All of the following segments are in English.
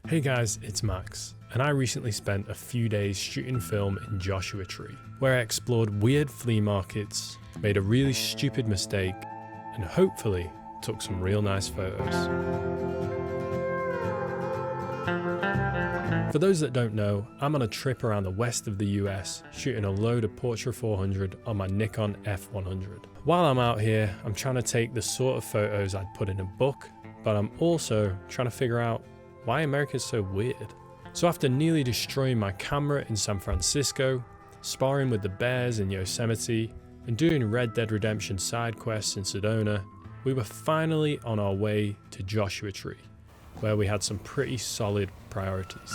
Hey guys, it's Max, and I recently spent a few days shooting film in Joshua Tree, where I explored weird flea markets, made a really stupid mistake, and hopefully took some real nice photos. For those that don't know, I'm on a trip around the west of the US, shooting a load of Portra 400 on my Nikon F100. While I'm out here, I'm trying to take the sort of photos I'd put in a book, but I'm also trying to figure out why America's so weird. So after nearly destroying my camera in San Francisco, sparring with the bears in Yosemite, and doing Red Dead Redemption side quests in Sedona, we were finally on our way to Joshua Tree, where we had some pretty solid priorities.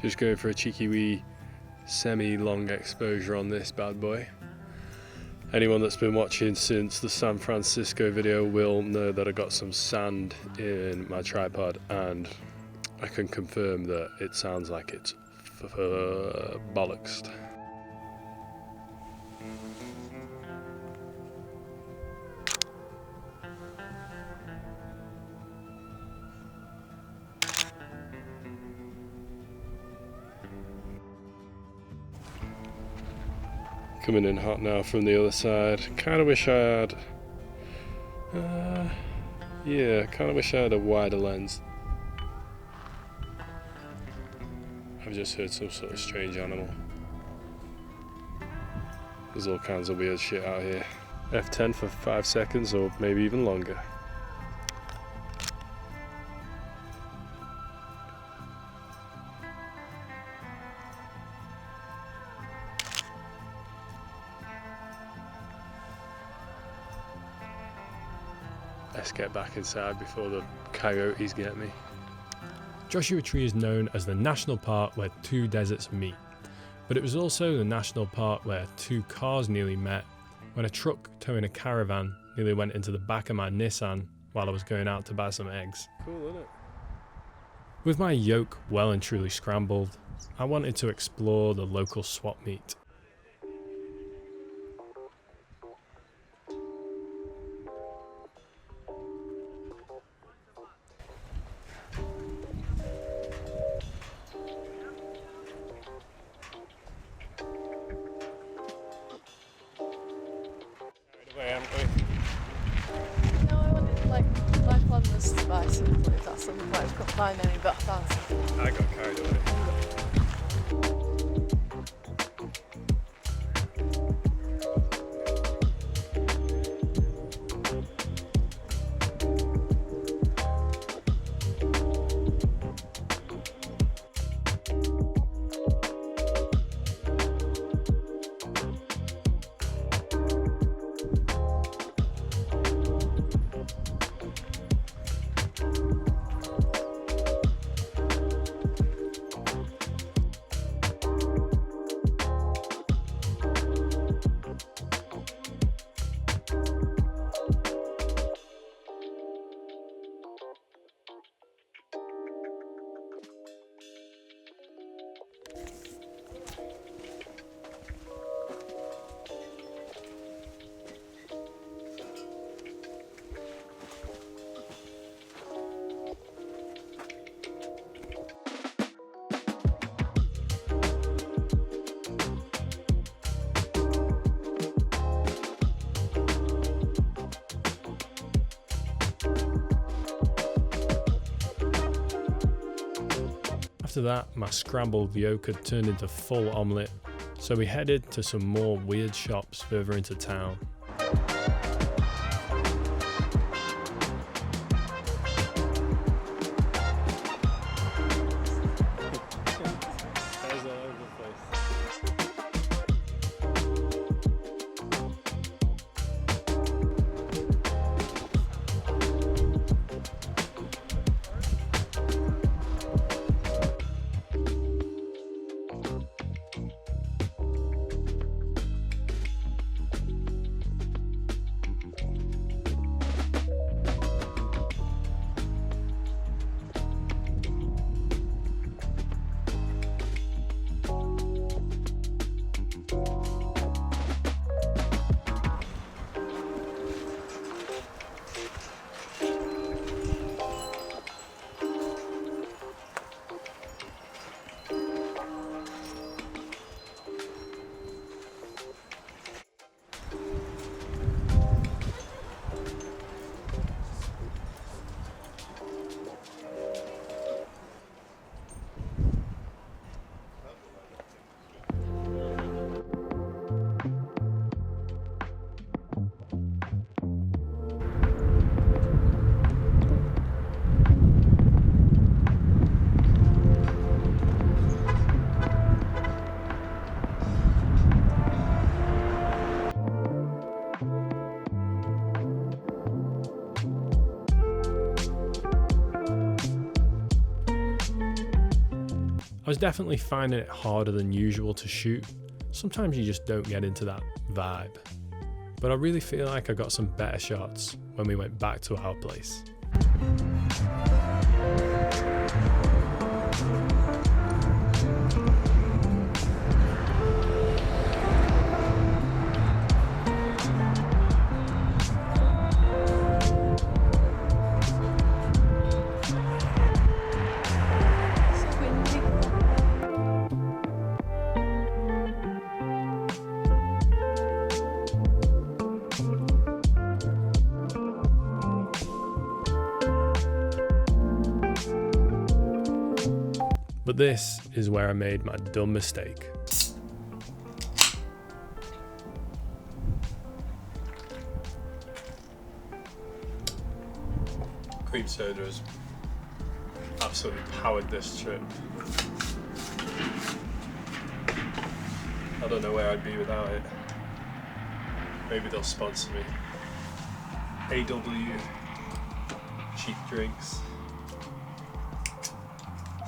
Just going for a cheeky wee semi-long exposure on this bad boy. Anyone that's been watching since the San Francisco video will know that I got some sand in my tripod, and I can confirm that it sounds like it's bollocksed. Coming in hot now from the other side. Kind of wish I had, kind of wish I had a wider lens. I've just heard some sort of strange animal. There's all kinds of weird shit out here. F10 for 5 seconds or maybe even longer. Let's get back inside before the coyotes get me. Joshua Tree is known as the national park where two deserts meet, but it was also the national park where two cars nearly met when a truck towing a caravan nearly went into the back of my Nissan while I was going out to buy some eggs. Cool, isn't it? With my yoke well and truly scrambled, I wanted to explore the local swap meet. No, I wanted my plan was to buy some, but if that's something that I couldn't find any, but I found some. I got carried away. After that, my scrambled yolk had turned into full omelette, So we headed to some more weird shops further into town. I was definitely finding it harder than usual to shoot. Sometimes you just don't get into that vibe. But I really feel like I got some better shots when we went back to our place. But this is where I made my dumb mistake. Cream soda has absolutely powered this trip. I don't know where I'd be without it. Maybe they'll sponsor me. AW, cheap drinks.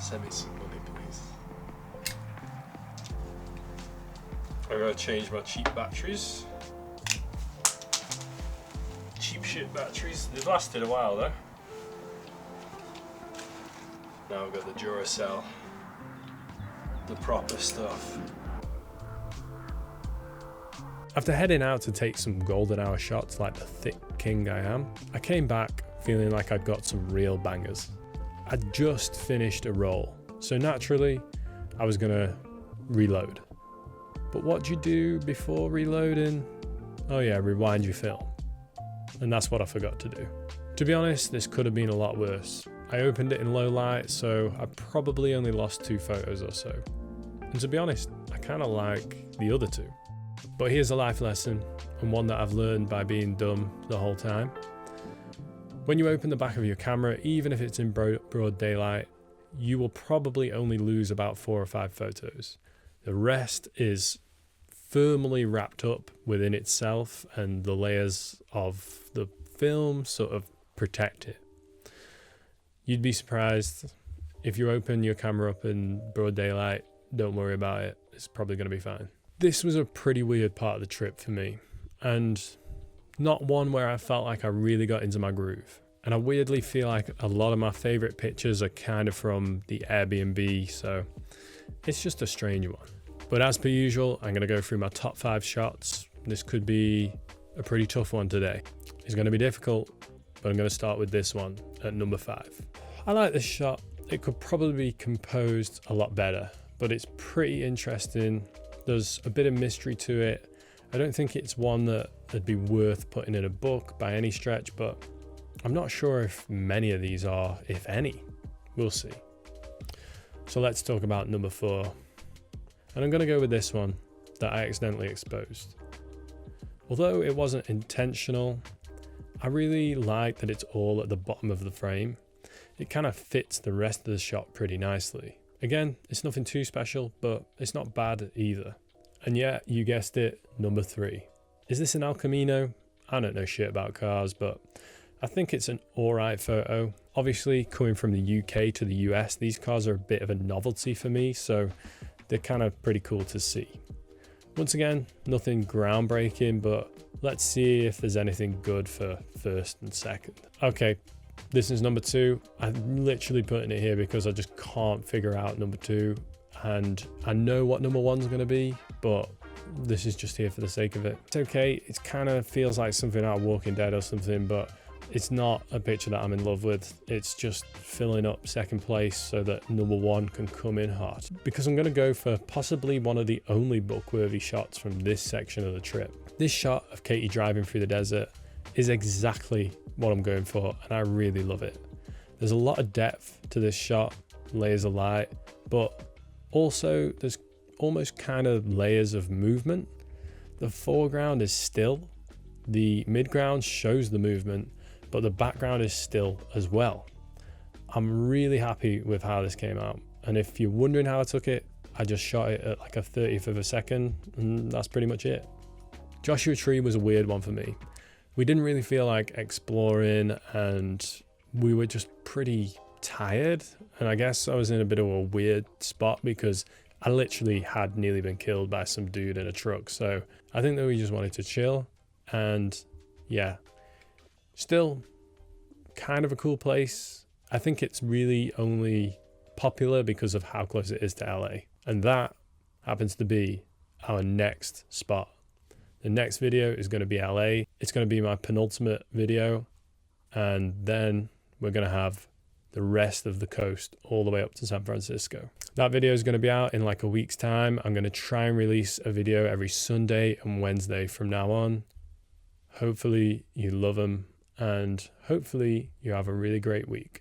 Send me some money, please. I gotta change my cheap batteries. Cheap shit batteries. They've lasted a while though. Now I've got the Duracell. The proper stuff. After heading out to take some golden hour shots like the thick king I am, I came back feeling like I'd got some real bangers. I'd just finished a roll, so naturally I was gonna reload. But what do you do before reloading? Oh yeah, rewind your film. And that's what I forgot to do. To be honest, this could have been a lot worse. I opened it in low light, so I probably only lost 2 photos or so. And to be honest, I kind of like the other 2. But here's a life lesson, and one that I've learned by being dumb the whole time. When you open the back of your camera, even if it's in broad daylight, you will probably only lose about 4 or 5 photos. The rest is firmly wrapped up within itself, and the layers of the film sort of protect it. You'd be surprised if you open your camera up in broad daylight, don't worry about it. It's probably going to be fine. This was a pretty weird part of the trip for me, and not one where I felt like I really got into my groove. And I weirdly feel like a lot of my favorite pictures are kind of from the Airbnb, so it's just a strange one. But as per usual, I'm gonna go through my top 5 shots. This could be a pretty tough one today. It's gonna be difficult, but I'm gonna start with this one at number 5. I like this shot. It could probably be composed a lot better, but it's pretty interesting. There's a bit of mystery to it. I don't think it's one that would be worth putting in a book by any stretch, but I'm not sure if many of these are, if any. We'll see. So let's talk about number 4. And I'm going to go with this one. that I accidentally exposed. Although it wasn't intentional, I really like that it's all at the bottom of the frame. It kind of fits the rest of the shot pretty nicely. Again, it's nothing too special, but it's not bad either. And yeah, you guessed it, number 3. Is this an El Camino? I don't know shit about cars, but I think it's an alright photo. Obviously, coming from the UK to the US, these cars are a bit of a novelty for me, so they're kind of pretty cool to see. Once again, nothing groundbreaking, but let's see if there's anything good for first and second. Okay, this is number 2. I'm literally putting it here because I just can't figure out number 2, and I know what number 1's going to be, but this is just here for the sake of it. It's okay, it kind of feels like something out of Walking Dead or something, but it's not a picture that I'm in love with. It's just filling up second place so that number 1 can come in hot. Because I'm going to go for possibly one of the only book-worthy shots from this section of the trip. This shot of Katie driving through the desert is exactly what I'm going for, and I really love it. There's a lot of depth to this shot, layers of light, but also there's almost kind of layers of movement. The foreground is still, the midground shows the movement, but the background is still as well. I'm really happy with how this came out. And if you're wondering how I took it, I just shot it at like a 30th of a second, and that's pretty much it. Joshua Tree was a weird one for me. We didn't really feel like exploring, and we were just pretty tired. And I guess I was in a bit of a weird spot because I literally had nearly been killed by some dude in a truck. So I think that we just wanted to chill, and yeah. Still, kind of a cool place. I think it's really only popular because of how close it is to LA. And that happens to be our next spot. The next video is going to be LA. It's going to be my penultimate video. And then we're going to have the rest of the coast all the way up to San Francisco. That video is going to be out in like a week's time. I'm going to try and release a video every Sunday and Wednesday from now on. Hopefully you love them. And hopefully you have a really great week.